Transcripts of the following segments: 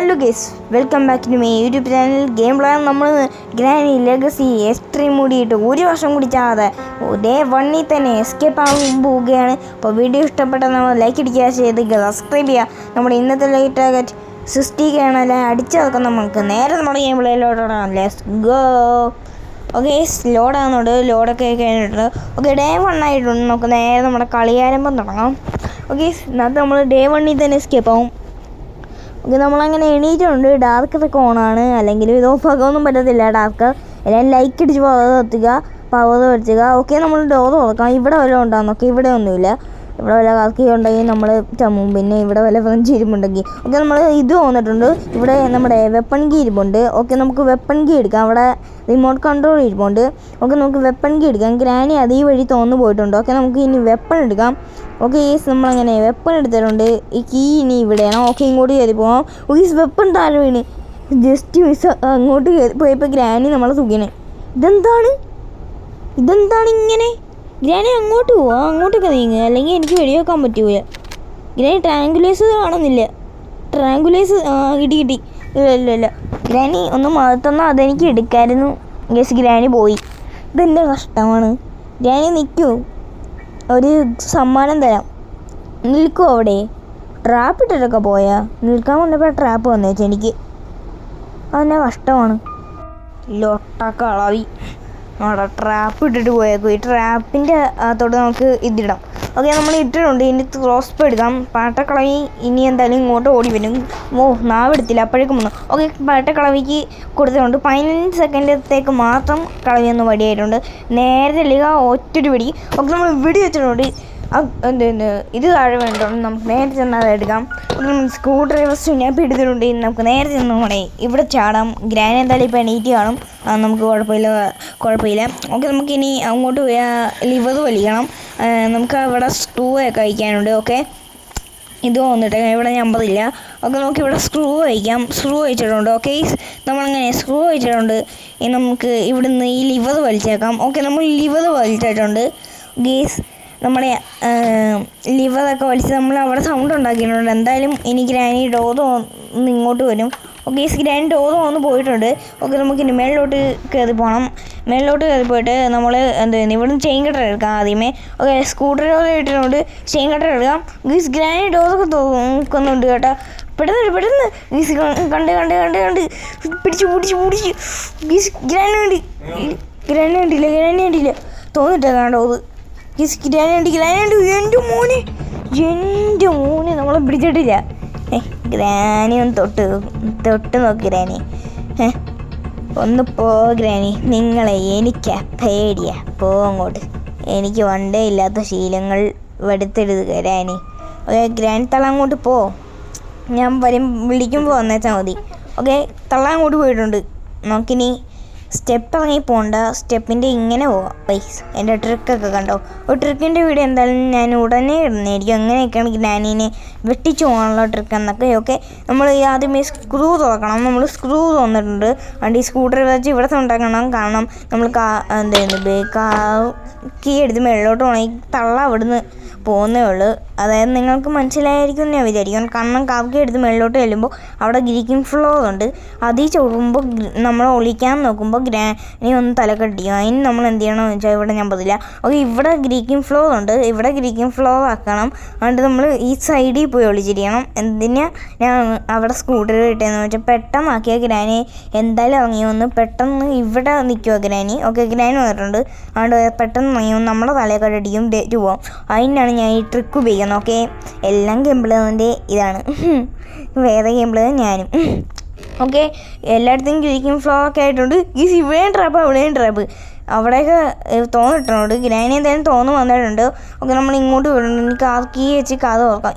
Hello guys, welcome back to my YouTube channel game plan. നമ്മൾ granny legacy extreme മൂടിയിട്ട് ഒരു വർഷം കൂടി ചാകാതെ ഡേ 1 തന്നെ എസ്കേപ്പ് ആകാൻ പോവുകയാണ്. അപ്പോൾ വീഡിയോ ഇഷ്ടപ്പെട്ടാൽ നമ്മൾ ലൈക്ക് അടിക്കുക, ചെയ്ത് സബ്സ്ക്രൈബ് ചെയ്യുക. നമ്മുടെ ഇന്നത്തെ ലൈക്ക് ടാർഗറ്റ് 60K ആണല്ലേ, അടിച്ചതൊക്കെ നമുക്ക് നേരെ നമ്മുടെ ഗെയിം പ്ലേയിലോട്ടാണ്. Let's go. ഓക്കെ, ലോഡാകുന്നുണ്ട്, ലോഡൊക്കെ കഴിഞ്ഞിട്ടുണ്ട്. ഓക്കെ, ഡേ 1 ആയിട്ടുണ്ട്. നമുക്ക് നേരെ നമ്മുടെ കളിയാരംഭം തുടങ്ങാം. ഓക്കെ, ഇന്നത്തെ നമ്മൾ ഡേ 1 തന്നെ എസ്കേപ്പ് ആവും. ഓക്കെ, നമ്മളങ്ങനെ എണീറ്റുണ്ട്. ഡാർക്കൊക്കെ ഓണാണ്, അല്ലെങ്കിൽ ഇത് ഓഫാക്കാനൊന്നും പറ്റത്തില്ല. ഡാർക്ക് എല്ലാം ലൈക്ക് അടിച്ച് പവർ വെച്ചുക. ഓക്കെ, നമ്മൾ ഡോർ തുറക്കാം. ഇവിടെ വല്ലതും ഉണ്ടാകും. ഓക്കെ, ഇവിടെ ഒന്നുമില്ല. ഇവിടെ വല്ല കാക്കി ഉണ്ടെങ്കിൽ നമ്മൾ ചമ്മും. പിന്നെ ഇവിടെ വല്ല ഫ്രഞ്ച് ഇരിപ്പുണ്ടെങ്കിൽ ഓക്കെ, നമ്മൾ ഇത് വന്നിട്ടുണ്ട്. ഇവിടെ നമ്മുടെ വെപ്പൺ കീ ഇരിപ്പുണ്ട്. ഓക്കെ, നമുക്ക് വെപ്പൺ കീ എടുക്കാം. അവിടെ റിമോട്ട് കൺട്രോൾ ഇരിപ്പുണ്ട്. ഓക്കെ, നമുക്ക് വെപ്പൺ കീ എടുക്കാം. ഗ്രാനി അത് ഈ വഴി തോന്നു പോയിട്ടുണ്ട്. ഓക്കെ, നമുക്ക് ഇനി വെപ്പൺ എടുക്കാം. ഓക്കെ, ഈസ് നമ്മളങ്ങനെ വെപ്പൺ എടുത്തിട്ടുണ്ട്. ഈ കീ ഇനി ഇവിടെയാണ്. ഓക്കെ, ഇങ്ങോട്ട് കയറി പോകാം. ഓക്കെ, വെപ്പൺ താഴെ വീണ് ജസ്റ്റ് മിസ് അങ്ങോട്ട് കയറി പോയപ്പോൾ ഗ്രാനി നമ്മളെ സുഖിനെ. ഇതെന്താണ് ഇങ്ങനെ? ഗ്രാനി അങ്ങോട്ട് പോവാം, അങ്ങോട്ടൊക്കെ നീങ്ങുക, അല്ലെങ്കിൽ എനിക്ക് വെടിവെക്കാൻ പറ്റൂല. ഗ്രാനി ട്രാങ്കുലേഴ്സ് കാണുന്നില്ല. ട്രാങ്കുലേഴ്സ് കിട്ടി. ഇല്ല ഗ്രാനി ഒന്ന് മറത്തുന്ന അതെനിക്ക് എടുക്കായിരുന്നു. ഗസ് ഗ്രാനി പോയി. ഇതെൻ്റെ കഷ്ടമാണ്. ഗ്രാനി നിൽക്കൂ, ഒരു സമ്മാനം തരാം. നിൽക്കൂ അവിടെ. ട്രാപ്പ് ഇട്ടിട്ടൊക്കെ പോയാ നിൽക്കാൻ വന്നപ്പോൾ ട്രാപ്പ് വന്നേച്ചു എനിക്ക്. അതെന്നെ കഷ്ടമാണ്. ലൊട്ടക്കളവി അവിടെ ട്രാപ്പ് ഇട്ടിട്ട് പോയേക്കും. ഈ ട്രാപ്പിൻ്റെ അകത്തോട്ട് നമുക്ക് ഇതിടാം. ഓക്കെ, നമ്മൾ ഇട്ടിട്ടുണ്ട്. ഇനി ക്രോസ്പോ എടുക്കാം. പാട്ടക്കളവി ഇനി എന്തായാലും ഇങ്ങോട്ട് ഓടി വരും. നാവെടുത്തില്ല, അപ്പോഴേക്കും വന്നു. ഓക്കെ, പാട്ടക്കളവിക്ക് കൊടുത്തിട്ടുണ്ട്. 15 സെക്കൻഡത്തേക്ക് മാത്രം കളവിയൊന്ന് വടിയായിട്ടുണ്ട്. നേരെ ഇല്ലുക, ഒറ്റൊരു വെടി. ഓക്കെ, നമ്മൾ വെടി വെച്ചിട്ടുണ്ട്. ഇത് താഴെ വേണ്ടിട്ടുണ്ട്. നമുക്ക് നേരെ ചെന്ന് അത് എടുക്കാം. സ്ക്രൂ ഡ്രൈവർ സ്നാപ്പ് എടുത്തിട്ടുണ്ട്. നമുക്ക് നേരെ ചെന്ന് നമ്മുടെ ഇവിടെ ചാടാം. ഗ്രാനി എന്തായാലും ഇപ്പോൾ എണീറ്റ് കാണും. നമുക്ക് കുഴപ്പമില്ല. ഓക്കെ, നമുക്കിനി അങ്ങോട്ട് ലിവർ വലിക്കണം. നമുക്ക് അവിടെ സ്ക്രൂ ഒക്കെ വയ്ക്കാനുണ്ട്. ഓക്കെ, ഇത് വന്നിട്ട് ഇവിടെ നമ്പറില്ല. ഓക്കെ, നമുക്കിവിടെ സ്ക്രൂ വയ്ക്കാം. സ്ക്രൂ വെച്ചിട്ടുണ്ട്. ഓക്കെ, നമ്മളങ്ങനെ സ്ക്രൂ വെച്ചിട്ടുണ്ട്. ഇനി നമുക്ക് ഇവിടുന്ന് ഈ ലിവർ വലിച്ചേക്കാം. ഓക്കെ, നമ്മൾ ലിവർ വലിച്ചിട്ടുണ്ട്. ഗേസ് നമ്മുടെ ലിവറൊക്കെ വലിച്ച് നമ്മൾ അവിടെ സൗണ്ട് ഉണ്ടാക്കിയിട്ടുണ്ട്. എന്തായാലും ഇനി ഗ്രാനി ഡോറ് ഇങ്ങോട്ട് വരും. ഓക്കെ, ഗ്രാനി ഡോറ് വന്ന് പോയിട്ടുണ്ട്. ഓക്കെ, നമുക്കിനി മേളിലോട്ട് കയറി പോകണം. മേളിലോട്ട് കയറി പോയിട്ട് നമ്മൾ ഇവിടുന്ന് ചെയിൻ കട്ടർ എടുക്കാം ആദ്യമേ. ഓക്കെ, സ്ക്രൂ ഡ്രൈവർ ഇട്ടിട്ടുണ്ട്. ചെയിൻ കട്ടർ എടുക്കാം. ഗീസ് ഗ്രാനി ഡോറൊക്കെ നോക്കുന്നുണ്ട് കേട്ടോ. പെട്ടെന്ന് ഗീസ് കണ്ട് പിടിച്ച് ഗീസ് ഗ്രാനി കണ്ടില്ല തോന്നിട്ടേക്കാണ് ഡോറ്. ഗ്രാനി എൻ്റെ മോനെ നമ്മളെ പിടിച്ചിട്ടില്ല. ഗ്രാനി ഒന്ന് തൊട്ട് നോക്ക് ഗ്രാനി. ഒന്ന് പോ ഗ്രാനി, നിങ്ങളെ എനിക്കാ പേടിയാ. പോ അങ്ങോട്ട്. എനിക്ക് വണ്ടേ ഇല്ലാത്ത ശീലങ്ങൾ വെടുത്തെടുത്ത് ഗ്രാനി. ഓക്കെ, ഗ്രാനി അങ്ങോട്ട് പോ. ഞാൻ വിളിക്കുമ്പോൾ വന്നേച്ചാൽ മതി. ഓക്കെ, അങ്ങോട്ട് പോയിട്ടുണ്ട്. നമുക്കിനി സ്റ്റെപ്പ് ഇറങ്ങി പോകണ്ട, സ്റ്റെപ്പിൻ്റെ ഇങ്ങനെ പോവാം. പൈസ എൻ്റെ ട്രിക്കൊക്കെ കണ്ടോ? ഒരു ട്രിക്കിൻ്റെ വീഡിയോ എന്തായാലും ഞാൻ ഉടനെ ഇടുന്നതായിരിക്കും. അങ്ങനെയൊക്കെയാണ് ഗ്രാനീനെ വെട്ടിച്ചു പോകാനുള്ള ട്രിക്ക് എന്നൊക്കെ. ഓക്കെ, നമ്മൾ ആദ്യമേ സ്ക്രൂ തുറക്കണം. നമ്മൾ സ്ക്രൂ തുറന്നിട്ടുണ്ട്. അതുകൊണ്ട് ഈ സ്ക്രൂ ഡ്രൈവർ വെച്ച് ഇവിടെ ഉണ്ടാക്കണം. കാരണം നമ്മൾ കീ എടുത്ത് മേളിലോട്ട് പോകണമെങ്കിൽ അവിടുന്ന് പോകുന്നേ ഉള്ളൂ. അതായത് നിങ്ങൾക്ക് മനസ്സിലായിരിക്കും ഞാൻ വിചാരിക്കും. കാരണം കാക്കി എടുത്ത് മേളിലോട്ട് ചെല്ലുമ്പോൾ അവിടെ ഗ്രീക്കിംഗ് ഫ്ലോർ ഉണ്ട്. അതിൽ ചവിടുമ്പോൾ നമ്മൾ ഒളിക്കാൻ നോക്കുമ്പോൾ ഗ്രാനി ഒന്ന് തലക്കടിക്കും. അതിന് നമ്മൾ എന്ത് ചെയ്യണമെന്ന് വെച്ചാൽ ഇവിടെ ഞാൻ പതില്ല. ഓക്കെ, ഇവിടെ ഗ്രീക്കിംഗ് ഫ്ലോർ ഉണ്ട്. ഇവിടെ ഗ്രീക്കിംഗ് ഫ്ലോർ ആക്കണം. അതുകൊണ്ട് നമ്മൾ ഈ സൈഡിൽ പോയി ഒളിച്ചിരിക്കണം. എന്തിനാ ഞാൻ അവിടെ സ്ക്രൂ ഡ്രൈവർ ഇട്ടതെന്ന് വെച്ചാൽ പെട്ടെന്നാക്കിയ ഗ്രാനി എന്തായാലും ഇറങ്ങി വന്ന് പെട്ടെന്ന് ഇവിടെ നിൽക്കുക ഗ്രാനി. ഓക്കെ, ഗ്രാനി വന്നിട്ടുണ്ട്. അതുകൊണ്ട് പെട്ടെന്ന് ഇറങ്ങി വന്ന് നമ്മുടെ തലക്കടിക്കും ഡേറ്റ് പോകാം. അതിനാണ് ഞാൻ ഈ ട്രിക്ക് ഉപയോഗിക്കുന്നത്. ഓക്കെ, എല്ലാം ഗെയിംപ്ലേൻ്റെ ഇതാണ്. വേറെ ഗെയിംപ്ലേ ഞാനും. ഓക്കെ, എല്ലായിടത്തും ഗ്രീക്കിംഗ് ഫ്ലോ ഒക്കെ ആയിട്ടുണ്ട്. ഈ ഇവിടെയും ട്രാപ്പ് അവിടെയൊക്കെ തോന്നിട്ടുണ്ട്. ഗ്രാനി എന്തായാലും വന്നിട്ടുണ്ട്. ഓക്കെ, നമ്മൾ ഇങ്ങോട്ട് വിടുന്നുണ്ട്. എനിക്ക് കാർക്കി വെച്ച് കഥ തുറക്കാം.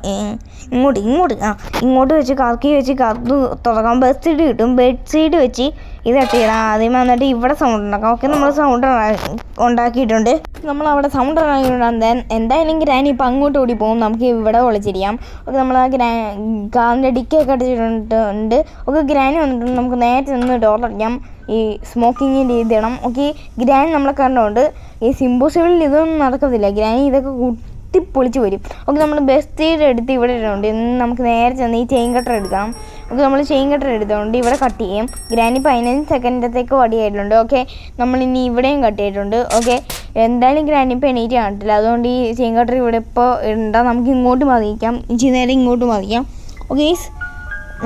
ഇങ്ങോട്ട് വെച്ച് കാർക്കി വെച്ച് കഥ തുറക്കാം. ബെഡ് കിട്ടും. ബെഡ് സൈഡ് വെച്ച് ഇത് തട്ടിയിടാം. ആദ്യമേ വന്നിട്ട് ഇവിടെ സൗണ്ട് ഉണ്ടാക്കാം. ഓക്കെ, നമ്മൾ സൗണ്ട് ഉണ്ടാക്കിയിട്ടുണ്ട്. നമ്മളവിടെ സൗണ്ട് ഉണ്ടാക്കിയിട്ടുണ്ട്. എന്തായാലും ഗ്രാനി ഇപ്പം അങ്ങോട്ട് ഓടി പോകും. നമുക്ക് ഇവിടെ വിളിച്ചിരിക്കാം. ഓക്കെ, നമ്മൾ ആ കാറിൻ്റെ ഡിക്കൊക്കെ അടിച്ചിട്ടുണ്ട്. ഓക്കെ, ഗ്രാനി വന്നിട്ടുണ്ട്. നമുക്ക് നേരത്തെ നിന്ന് ഡോറടിക്കാം. ഈ സ്മോക്കിങ്ങിൻ്റെ ഇതിടണം. ഓക്കെ, ഗ്രാനി നമ്മളെ കണ്ടുകൊണ്ട് ഈ സിംബോസിബിളിൽ ഇതൊന്നും നടക്കത്തില്ല. ഗ്രാനി ഇതൊക്കെ പൊളിച്ച് വരും. ഓക്കെ, നമ്മൾ ബെസ്റ്റ് എടുത്ത് ഇവിടെ ഇടുന്നുണ്ട്. നമുക്ക് നേരെ ചെന്ന് ഈ ചെയിൻ കട്ടർ എടുക്കാം. ഓക്കെ നമ്മൾ ചെയിൻ കട്ടർ എടുത്തുകൊണ്ട് ഇവിടെ കട്ട് ചെയ്യും. ഗ്രാനി 15 സെക്കൻഡത്തേക്ക് വടിയായിട്ടുണ്ട്. ഓക്കെ നമ്മളിനി ഇവിടെയും കട്ട് ചെയ്തിട്ടുണ്ട്. ഓക്കെ എന്തായാലും ഗ്രാനി ഇപ്പോൾ എണീറ്റ് കാണിട്ടില്ല, അതുകൊണ്ട് ഈ ചെയിൻ കട്ടർ ഇവിടെ ഇപ്പോൾ ഉണ്ടാ നമുക്ക് ഇങ്ങോട്ട് മതിക്കാം, ഇച്ചിരി നേരം ഇങ്ങോട്ട് മതിക്കാം. ഓക്കെ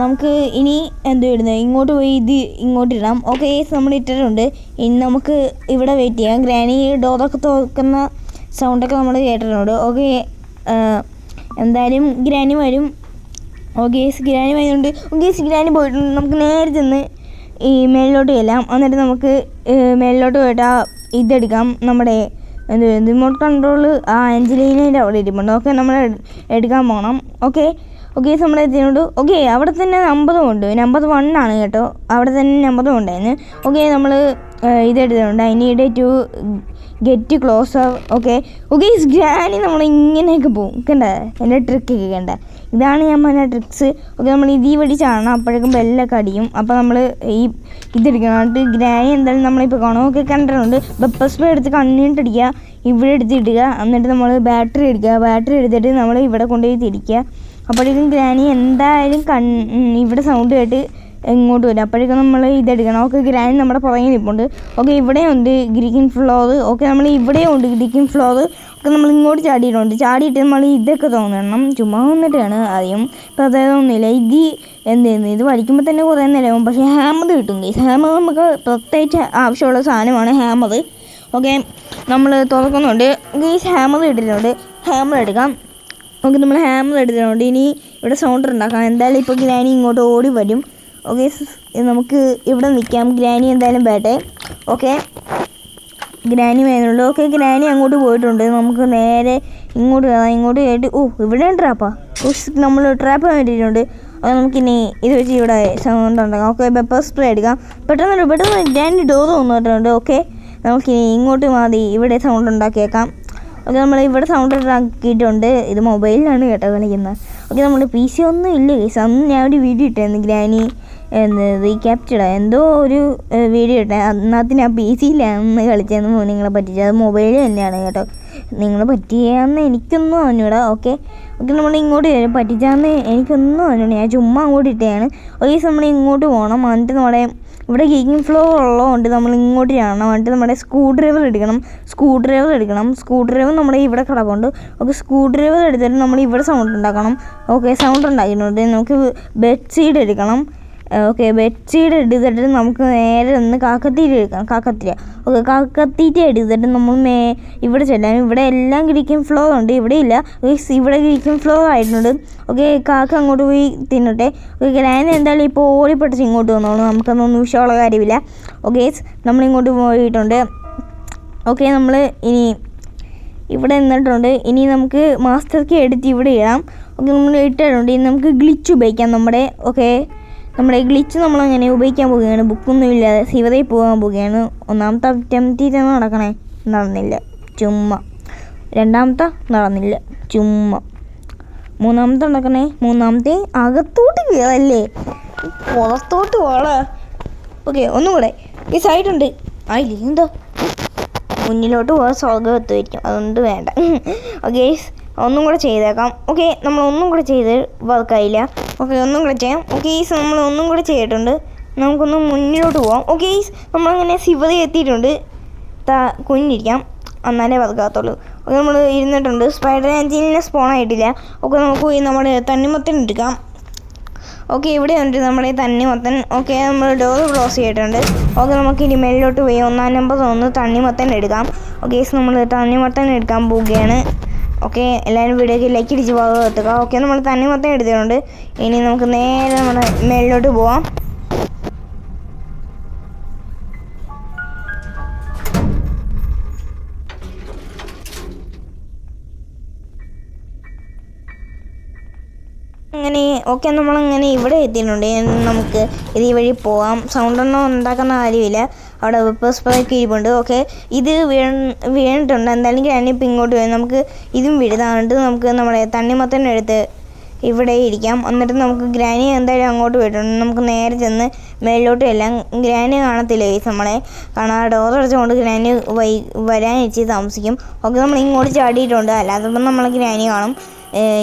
നമുക്ക് ഇനി എന്ത് ഇടുന്നത്, ഇങ്ങോട്ട് പോയി ഇത് ഇങ്ങോട്ട് ഇടാം. ഓക്കെ നമ്മൾ ഇട്ടിട്ടുണ്ട്. ഇനി നമുക്ക് ഇവിടെ വെയിറ്റ് ചെയ്യാം. ഗ്രാനി ഡോറൊക്കെ തുറക്കുന്ന സൗണ്ടൊക്കെ നമ്മൾ കേട്ടിട്ടുണ്ട്. ഓക്കെ എന്തായാലും ഗ്രാനി വരും. ഓക്കെ ഗ്രാനി വരുന്നുണ്ട്. ഓക്കെ ഗ്രാനി പോയിട്ടുണ്ട്. നമുക്ക് നേരെ ചെന്ന് ഈ മേലിലോട്ട് ചെല്ലാം. എന്നിട്ട് നമുക്ക് മേലിലോട്ട് പോയിട്ട് ആ ഇതെടുക്കാം, നമ്മുടെ റിമോട്ട് കൺട്രോൾ ആ ആഞ്ചലീനേൻ്റെ അവിടെ ഇരിപ്പുണ്ട്. ഓക്കെ നമ്മൾ എടുക്കാൻ പോകണം. ഓക്കെ നമ്മൾ എത്തിയിട്ടുണ്ട്. ഓക്കെ അവിടെ തന്നെ നമ്പറും ഉണ്ട്, നമ്പർ 1 ആണ് കേട്ടോ, അവിടെ തന്നെ നമ്പറും ഉണ്ടായിരുന്നു. ഓക്കെ നമ്മൾ ഇതെടുത്തിട്ടുണ്ട്, I need to get closer. Okay Granny നമ്മൾ ഇങ്ങനെയൊക്കെ പോകും കണ്ട, എൻ്റെ ട്രിക്കൊക്കെ കണ്ട, ഇതാണ് ഞാൻ പറഞ്ഞ ട്രിക്സ്. ഓക്കെ നമ്മൾ ഇതീ വഴി ചാടണം, അപ്പോഴേക്കും ബെല്ലൊക്കെ അടിയും. അപ്പോൾ നമ്മൾ ഈ ഇതെടുക്കണം. എന്നിട്ട് ഗ്രാനി എന്തായാലും നമ്മളിപ്പോൾ കാണും. ഓക്കെ കണ്ടിട്ടുണ്ട്. പെപ്പർ സ്പ്രേ എടുത്ത് കണ്ണിട്ടടിക്കുക, ഇവിടെ എടുത്തിടുക, എന്നിട്ട് നമ്മൾ ബാറ്ററി എടുത്തിട്ട് നമ്മൾ ഇവിടെ കൊണ്ടുപോയി തിരിക്കുക. അപ്പോഴേക്കും ഗ്രാനി എന്തായാലും ഇവിടെ സൗണ്ട് കേട്ട് ഇങ്ങോട്ട് വരും. അപ്പോഴേക്കും നമ്മൾ ഇതെടുക്കണം. ഓക്കെ ഗ്രാനി നമ്മുടെ പുറകിൽ നിൽപ്പുണ്ട്. ഓക്കെ ഇവിടെയുണ്ട് ഗ്രീൻ ഫ്ലോർ. ഓക്കെ നമ്മൾ ഇവിടെയുണ്ട് ഗ്രീൻ ഫ്ലോർ. ഒക്കെ നമ്മൾ ഇങ്ങോട്ട് ചാടിയിട്ട് നമ്മൾ ഇതൊക്കെ തോന്നണം, ചുമ്മാ വന്നിട്ടാണ് ആദ്യം, ഇപ്പോൾ അതൊന്നുമില്ല. ഇത് വലിക്കുമ്പോൾ തന്നെ കുറേ നേരമാകും. പക്ഷേ ഹാമർ കിട്ടും. ഹാമർ നമുക്ക് പ്രത്യേകിച്ച് ആവശ്യമുള്ള സാധനമാണ് ഹാമർ. ഓക്കെ നമ്മൾ തുറക്കുന്നുണ്ട്. ഹാമർ ഇട്ടിട്ടുണ്ട്, ഹാമർ എടുക്കാം. ഓക്കെ നമ്മൾ ഹാമർ എടുത്തിട്ടുണ്ട്. ഇനി ഇവിടെ സൗണ്ട് ഉണ്ടാക്കാം. എന്തായാലും ഇപ്പോൾ ഗ്രാനി ഇങ്ങോട്ട് ഓടി വരും. ഓക്കെ നമുക്ക് ഇവിടെ നിൽക്കാം. ഗ്രാനി എന്തായാലും വേട്ടെ. ഓക്കെ ഗ്രാനി വരുന്നുണ്ട്. ഓക്കെ ഗ്രാനി അങ്ങോട്ട് പോയിട്ടുണ്ട്. നമുക്ക് നേരെ ഇങ്ങോട്ട് കേട്ട് ഇവിടെ ട്രാപ്പാ. നമ്മൾ ട്രാപ്പ് വേണ്ടിയിട്ടുണ്ട്. അത് നമുക്കിനി ഇത് വെച്ച് ഇവിടെ സൗണ്ട് ഉണ്ടാക്കാം. ഓക്കെ പെപ്പർ സ്പ്രേ എടുക്കാം. പെട്ടെന്ന് ഗ്രാനി ഡോർ വന്നിട്ടുണ്ട്. ഓക്കെ നമുക്കിനി ഇങ്ങോട്ട് മതി ഇവിടെ സൗണ്ട് ഉണ്ടാക്കിയേക്കാം. ഓക്കെ നമ്മൾ ഇവിടെ സൗണ്ട് ഉണ്ടാക്കിയിട്ടുണ്ട്. ഇത് മൊബൈലിലാണ് കേട്ടോ കളിക്കുന്നത്. ഓക്കെ നമ്മൾ PC ഒന്നും ഇല്ല കേസ്. അന്ന് ഞാൻ ഒരു വീഡിയോ ഇട്ടായിരുന്നു, ഗ്രാനി റീക്യാപ്ചർഡ് എന്തോ ഒരു വീഡിയോ ഇട്ടേ. അന്നത്തിന് ആ PC-യിലാണ് കളിച്ചതെന്ന് നിങ്ങളെ പറ്റിച്ചത്. അത് മൊബൈലിൽ തന്നെയാണ് കേട്ടോ. നിങ്ങളെ പറ്റിയാന്ന് എനിക്കൊന്നും അറിഞ്ഞൂടാ. ഓക്കെ നമ്മൾ ഇങ്ങോട്ട് പറ്റിച്ചാന്ന് എനിക്കൊന്നും അറിഞ്ഞൂടാ, ഞാൻ ചുമ്മാ അങ്ങോട്ട് ഇട്ടതാണ്. ഒരു ദിവസം നമ്മൾ ഇങ്ങോട്ട് പോകണം. എന്നിട്ട് നമ്മുടെ ഇവിടെ ഗെയിമിംഗ് ഫ്ലോ ഉള്ളതുകൊണ്ട് നമ്മൾ ഇങ്ങോട്ട് ചാടണം. എന്നിട്ട് നമ്മുടെ സ്ക്രൂ ഡ്രൈവർ എടുക്കണം. സ്ക്രൂ ഡ്രൈവർ നമ്മുടെ ഇവിടെ കിടപ്പുണ്ട്. ഓക്കെ സ്ക്രൂ ഡ്രൈവർ എടുത്തിട്ട് നമ്മൾ ഇവിടെ സൗണ്ട് ഉണ്ടാക്കണം. ഓക്കെ സൗണ്ട് ഉണ്ടാക്കിയിട്ടുണ്ട്. നമുക്ക് ബെഡ്ഷീറ്റ് എടുക്കണം. ഓക്കെ ബെഡ്ഷീറ്റ് എടുത്തിട്ട് നമുക്ക് നേരെ ഒന്ന് കാക്കത്തീറ്റ എടുക്കാം. ഓക്കെ കാക്കത്തീറ്റ എടുത്തിട്ട് നമ്മൾ ഇവിടെ ചെല്ലാം. ഇവിടെ എല്ലാം ഗ്രീക്കിംഗ് ഫ്ലോർ ഉണ്ട്, ഇവിടെ ഇല്ല. ഇവിടെ ഗ്രീക്കിംഗ് ഫ്ലോർ ആയിട്ടുണ്ട്. ഓക്കെ കാക്ക അങ്ങോട്ട് പോയി തിന്നട്ടെ. ഓക്കെ ഗ്രാനി എന്തായാലും ഇപ്പോൾ ഓടിപ്പെട്ടിച്ച് ഇങ്ങോട്ട് വന്നോളൂ, നമുക്കൊന്നും വിഷയമുള്ള കാര്യമില്ല. ഓക്കെ നമ്മളിങ്ങോട്ട് പോയിട്ടുണ്ട്. ഓക്കെ നമ്മൾ ഇനി ഇവിടെ നിന്നിട്ടുണ്ട്. ഇനി നമുക്ക് മാസ്റ്റർ കീ എടുത്ത് ഇവിടെ ഇടാം. ഓക്കെ നമ്മൾ ഇട്ടിട്ടുണ്ട്. ഇനി നമുക്ക് ഗ്ലിച്ച് ഉപയോഗിക്കാം. നമ്മുടെ ഗ്ലിച്ച് നമ്മളങ്ങനെ ഉപയോഗിക്കാൻ പോവുകയാണ്. ബുക്കൊന്നും ഇല്ലാതെ സിവതയിൽ പോകാൻ പോവുകയാണ്. ഒന്നാമത്തെ അറ്റംപ്റ്റ് നടന്നില്ല, ചുമ്മാ. രണ്ടാമത്തെ നടന്നില്ല, ചുമ്മാ. മൂന്നാമത്തെ അകത്തോട്ട് കയറല്ലേ, പുറത്തോട്ട് പോള. ഓക്കെ ഒന്നും കൂടെ ഈ സൈഡുണ്ട്. ആയില്ലേ എന്തോ മുന്നിലോട്ട് പോകാൻ സ്വർഗ്ഗം എത്തുമായിരിക്കും, അതുകൊണ്ട് വേണ്ട. ഓക്കെ ഒന്നും കൂടെ ചെയ്തേക്കാം. ഓക്കെ നമ്മൾ ഒന്നും കൂടെ ചെയ്ത് വർക്കായില്ല. ഓക്കെ ഒന്നും കൂടെ ചെയ്യാം. ഓക്കെ നമ്മൾ ഒന്നും കൂടെ ചെയ്തിട്ടുണ്ട്. നമുക്കൊന്ന് മുന്നിലോട്ട് പോകാം. ഓക്കെ നമ്മളങ്ങനെ സിവതി എത്തിയിട്ടുണ്ട്. കുഞ്ഞിരിക്കാം, എന്നാലേ വർക്കാകത്തുള്ളൂ. ഓക്കെ നമ്മൾ ഇരുന്നിട്ടുണ്ട്. സ്പൈഡർ ആഞ്ചലിനെ സ്പോൺ ആയിട്ടില്ല. ഓക്കെ നമുക്ക് പോയി നമ്മുടെ തണ്ണിമത്തൻ എടുക്കാം. ഓക്കെ ഇവിടെ ഉണ്ട് നമ്മുടെ തണ്ണിമത്തൻ. ഓക്കെ നമ്മൾ ഡോർ ക്ലോസ് ചെയ്തിട്ടുണ്ട്. ഓക്കെ നമുക്ക് ഇനി മേലിലോട്ട് പോയി 1-ാം നമ്പർ തണ്ണിമത്തൻ എടുക്കാം. ഓക്കെ നമ്മൾ തണ്ണിമത്തൻ എടുക്കാൻ പോവുകയാണ്. ഓക്കെ എല്ലാവരും വീഡിയോക്ക് ലൈക്ക് അടിച്ച് ഭാഗം എത്തുക. ഓക്കെ നമ്മൾ തണ്ണിമത്തൻ എടുത്തിട്ടുണ്ട്. ഇനി നമുക്ക് നേരെ നമ്മുടെ മേലിലോട്ട് പോവാം. അങ്ങനെ ഓക്കെ നമ്മളങ്ങനെ ഇവിടെ എത്തിയിട്ടുണ്ട്. നമുക്ക് ഇത് ഈ വഴി പോവാം. സൗണ്ടൊന്നും ഉണ്ടാക്കുന്ന കാര്യമില്ല. അവിടെ വെപ്പർ സ്പ്രേക്ക് ഇരിപ്പുണ്ട്. ഓക്കെ ഇത് വീണിട്ടുണ്ട്. എന്തായാലും ഗ്രാനിപ്പോൾ ഇങ്ങോട്ട് വരും. നമുക്ക് ഇതും വീഴുതാണ്ട് നമുക്ക് നമ്മുടെ തണ്ണിമത്തൻ എടുത്ത് ഇവിടെ ഇരിക്കാം. എന്നിട്ട് നമുക്ക് ഗ്രാനി എന്തായാലും അങ്ങോട്ട് പോയിട്ടുണ്ട്. നമുക്ക് നേരെ ചെന്ന് മേലിലോട്ട് എല്ലാം ഗ്രാനി കാണത്തില്ല കേസ്. നമ്മളെ കാണാതെ ഡോർ അടച്ചുകൊണ്ട് ഗ്രാനി വരാൻ വെച്ച് താമസിക്കും. ഓക്കെ നമ്മൾ ഇങ്ങോട്ട് ചാടിയിട്ടുണ്ട്, അല്ലാത്തപ്പോൾ നമ്മൾ ഗ്രാനി കാണും.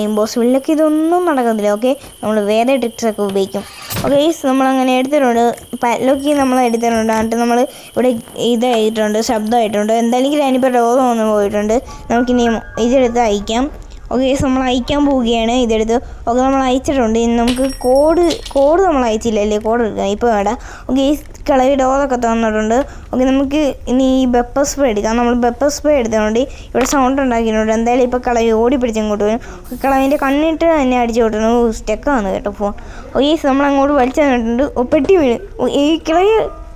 ഇമ്പോസിബിളിലൊക്കെ ഇതൊന്നും നടക്കത്തില്ല. ഓക്കെ, നമ്മൾ വേറെ ട്രിക്സൊക്കെ ഉപയോഗിക്കും. ഓക്കെ, നമ്മളങ്ങനെ എടുത്തിട്ടുണ്ട്. പാഡ്ലോക്ക് നമ്മൾ എടുത്തിട്ടുണ്ട്. എന്നിട്ട് നമ്മൾ ഇവിടെ ഇതായിട്ടുണ്ട്, ശബ്ദമായിട്ടുണ്ട്. എന്തായാലും ഗ്രാനിപ്പോൾ രോഗം വന്ന് പോയിട്ടുണ്ട്. നമുക്കിനി ഇതെടുത്ത് അയക്കാം. ഓക്കെ, നമ്മൾ അയക്കാൻ പോവുകയാണ് ഇതെടുത്ത്. ഓക്കെ, നമ്മൾ അയച്ചിട്ടുണ്ട്. ഇനി നമുക്ക് കോഡ് നമ്മൾ അയച്ചില്ലല്ലേ, കോഡ് എടുക്കാം ഇപ്പോൾ വേണ്ട. ഓക്കെ, ഈ കളി ഡോറൊക്കെ തന്നിട്ടുണ്ട്. ഓക്കെ, നമുക്ക് ഇനി ഈ പെപ്പർ സ്പ്രേ എടുക്കാം. നമ്മൾ പെപ്പർ സ്പ്രേ എടുത്തിട്ടുണ്ട്. ഇവിടെ സൗണ്ട് ഉണ്ടാക്കിയിട്ടുണ്ട്. എന്തായാലും ഇപ്പോൾ കളവി ഓടി പിടിച്ച് ഇങ്ങോട്ട് വരും. കളവിൻ്റെ കണ്ണിട്ട് തന്നെ അടിച്ചു വിട്ടു. സ്റ്റെക്കാണ് കേട്ടോ ഫോൺ. ഓക്കെ, നമ്മൾ അങ്ങോട്ട് വലിച്ചു തന്നിട്ടുണ്ട്. പെട്ടി വീട് ഈ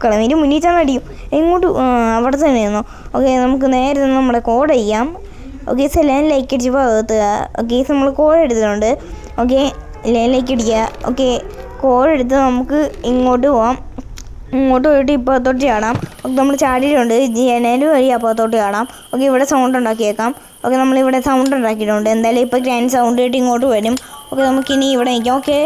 കളവിൻ്റെ മുന്നിൽ ചെന്ന് അടിക്കും. എങ്ങോട്ട് അവിടെ തന്നെ ഇരുന്നോ. ഓക്കെ, നമുക്ക് നേരെ നമ്മുടെ കോഡ് ചെയ്യാം. ഓക്കെ, എല്ലാവരും ലൈക്ക് അടിച്ചപ്പോൾ അകത്തുക. ഓക്കെ, നമ്മൾ കോഡ് എടുത്തിട്ടുണ്ട്. ഓക്കെ, എല്ലാവരും ലൈക്ക് അടിക്കുക. ഓക്കെ, കോഡ് എടുത്ത് നമുക്ക് ഇങ്ങോട്ട് പോവാം. ഇങ്ങോട്ട് പോയിട്ട് ഇപ്പുറത്തോട്ട് ചാടാം. ഓക്കെ, നമ്മൾ ചാടിയിട്ടുണ്ട്. ജനൽ വഴി അപ്പുറത്തോട്ട് ചാടാം. ഓക്കെ, ഇവിടെ സൗണ്ട് ഉണ്ടാക്കിയേക്കാം. ഓക്കെ, നമ്മളിവിടെ സൗണ്ട് ഉണ്ടാക്കിയിട്ടുണ്ട്. എന്തായാലും ഇപ്പോൾ ഗ്രാനി സൗണ്ട് കേട്ട് ഇങ്ങോട്ട് വരും. ഓക്കെ, നമുക്കിനി ഇവിടെ നിൽക്കാം. ഓക്കെ,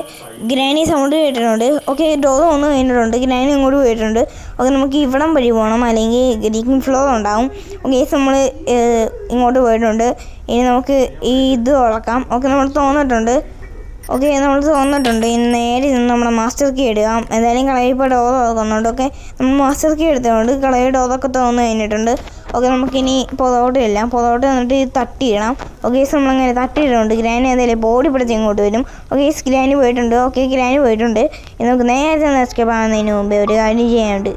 ഗ്രാനി സൗണ്ട് കേട്ടിട്ടുണ്ട്. ഓക്കെ, ഡോർ ഒന്ന് കഴിഞ്ഞിട്ടുണ്ട്. ഗ്രാനി ഇങ്ങോട്ട് പോയിട്ടുണ്ട്. ഓക്കെ, നമുക്ക് ഇവിടം വഴി പോകണം, അല്ലെങ്കിൽ ഗ്രീക്കിംഗ് ഫ്ലോർ ഉണ്ടാവും. ഓക്കെ, നമ്മൾ ഇങ്ങോട്ട് പോയിട്ടുണ്ട്. ഇനി നമുക്ക് ഇത് ഉളക്കാം. ഓക്കെ, നമ്മൾ തോന്നിട്ടുണ്ട്. ഓക്കെ, നമ്മൾ തോന്നിട്ടുണ്ട്. ഇനി നേരെ നിന്ന് നമ്മുടെ മാസ്റ്റർ കീ എടുക്കാം. എന്തായാലും കളയിപ്പോൾ ഡോർ തുറക്കുന്നുണ്ട്. ഓക്കെ, നമ്മൾ മാസ്റ്റർ കീ എടുത്തുകൊണ്ട് കളയി ഡോറൊക്കെ തുറന്ന് കഴിഞ്ഞിട്ടുണ്ട്. ഓക്കെ, നമുക്കിനി പുറകോട്ട് ചെല്ലാം. പുറകോട്ട് വന്നിട്ട് തട്ടിയിടാം. ഓക്കെ, നമ്മളങ്ങനെ തട്ടിയിടുന്നുണ്ട്. ഗ്രാനി എന്തായാലും ബോഡി പിടിച്ച് ഇങ്ങോട്ട് വരും. ഓക്കെ, ഗ്രാനി പോയിട്ടുണ്ട്. ഓക്കെ, ഗ്രാനി പോയിട്ടുണ്ട്. ഇനി നമുക്ക് നേരത്തെ എസ്കേപ്പ് ആകുന്നതിന് മുമ്പേ ഒരു കാര്യം ചെയ്യാനുണ്ട്.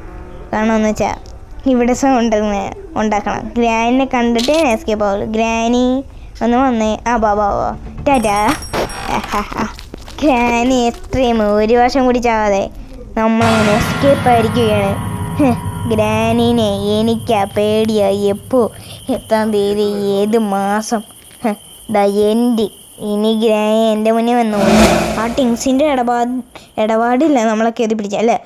കാണുമെന്ന് വെച്ചാൽ ഇവിടെ സൗണ്ട് ഉണ്ടാക്കണം. ഗ്രാനിനെ കണ്ടിട്ടേ എസ്കേപ്പ് ആവുള്ളൂ. ഗ്രാനി ഒന്ന് വന്നേ. ബാബാ ടാറ്റാ. ഗ്രാനി എത്രയും ഒരു വർഷം കൂടി ചാവാതെ നമ്മളങ്ങനെ എസ്കേപ്പ് ആയിരിക്കുകയാണ്. ഗ്രാനീനെ എനിക്കാ പേടിയായി. എപ്പോൾ എത്താൻ തീയതി ഏത് മാസം ഇനി ഗ്രാനി എൻ്റെ മുന്നേ വന്നു. ആ ടിങ്സിൻ്റെ ഇടപാടില്ല നമ്മളെ കയറി പിടിച്ച അല്ലേ.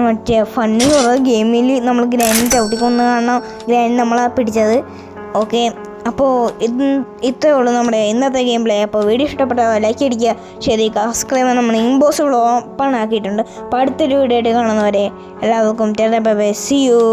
മറ്റേ ഫണ്ണി കുറേ ഗെയിമിൽ നമ്മൾ ഗ്രാനി ചവിട്ടിക്കൊന്ന് കാണാം ഗ്രാനി നമ്മളെ പിടിച്ചത്. ഓക്കെ, അപ്പോൾ ഇത്രയേ ഉള്ളൂ നമ്മുടെ ഇന്നത്തെ ഗെയിം പ്ലേ. അപ്പോൾ വീഡിയോ ഇഷ്ടപ്പെട്ടാൽ ലൈക്ക് അടിക്കുക, ശരി സബ്സ്ക്രൈബ്. നമ്മൾ ഇമ്പോസിബിൾ ഓപ്പൺ ആക്കിയിട്ടുണ്ട്. അപ്പോൾ അടുത്തൊരു വീഡിയോ ആയിട്ട് കാണുന്നവരെ എല്ലാവർക്കും ബൈ ബൈ, സീ യു.